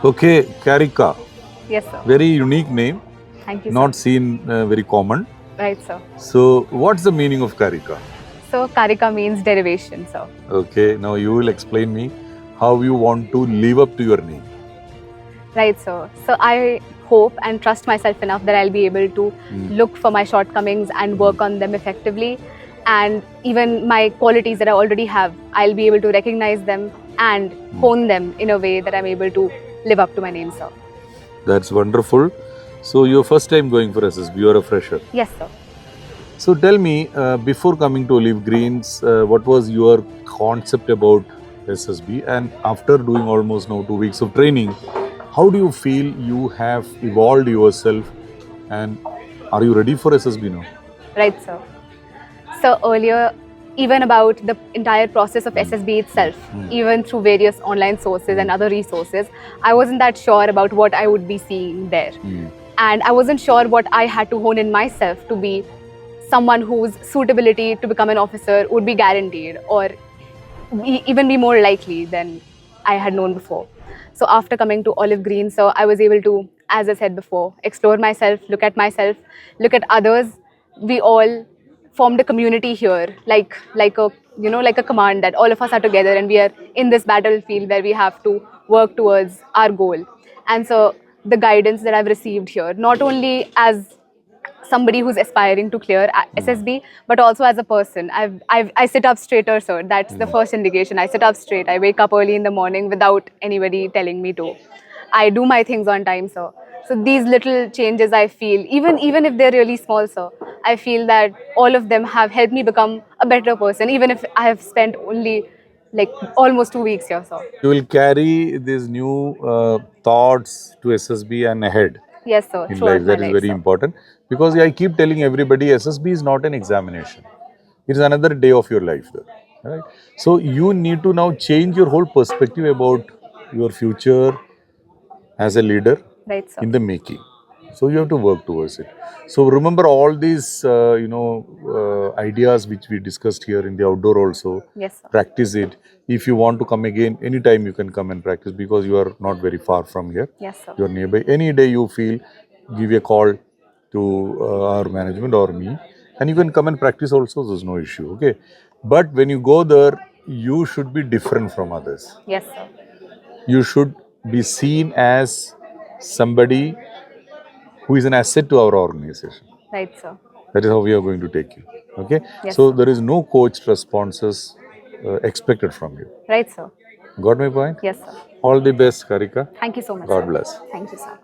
Okay, Karika. Yes, sir. Very unique name, Thank you, not sir. seen very common. Right, sir. So, what's the meaning of Karika? So, Karika means derivation, sir. Okay, now you will explain me how you want to live up to your name. Right, sir. So, I hope and trust myself enough that I'll be able to look for my shortcomings and work on them effectively. And even my qualities that I already have, I'll be able to recognize them and hone them in a way that I'm able to live up to my name, sir. That's wonderful. So, your first time going for SSB, you're a fresher. Yes, sir. So, tell me, before coming to Olive Greens, what was your concept about SSB? And after doing almost now 2 weeks of training, how do you feel you have evolved yourself? And are you ready for SSB now? Right, sir. So earlier, even about the entire process of SSB itself, even through various online sources and other resources, I wasn't that sure about what I would be seeing there. And I wasn't sure what I had to hone in myself to be someone whose suitability to become an officer would be guaranteed or even be more likely than I had known before. So after coming to Olive Green, so I was able to, as I said before, explore myself, look at others. We all formed a community here, like a command that all of us are together and we are in this battlefield where we have to work towards our goal. And so the guidance that I've received here, not only as somebody who's aspiring to clear SSB, but also as a person. I sit up straighter, sir. That's the first indication. I sit up straight. I wake up early in the morning without anybody telling me to. I do my things on time, sir. So these little changes I feel, even if they're really small, sir, I feel that all of them have helped me become a better person, even if I have spent only like almost 2 weeks here, sir. You will carry these new thoughts to SSB and ahead Yes, sir. in life. Throughout my That is life, very sir. important because I keep telling everybody SSB is not an examination. It is another day of your life. Right? So you need to now change your whole perspective about your future as a leader Right, sir. in the making. So you have to work towards it. So remember all these, ideas which we discussed here in the outdoor also. Yes, sir. Practice it. If you want to come again, anytime you can come and practice because you are not very far from here. Yes, sir. You are nearby. Any day you feel, give a call to our management or me, and you can come and practice also. There's no issue. Okay, but when you go there, you should be different from others. Yes, sir. You should be seen as somebody who is an asset to our organization. Right, sir. That is how we are going to take you. Okay? Yes, So sir. there is no coached responses expected from you. Right, sir. Got my point? Yes, sir. All the best, Karika. Thank you so much, God sir. bless. Thank you, sir.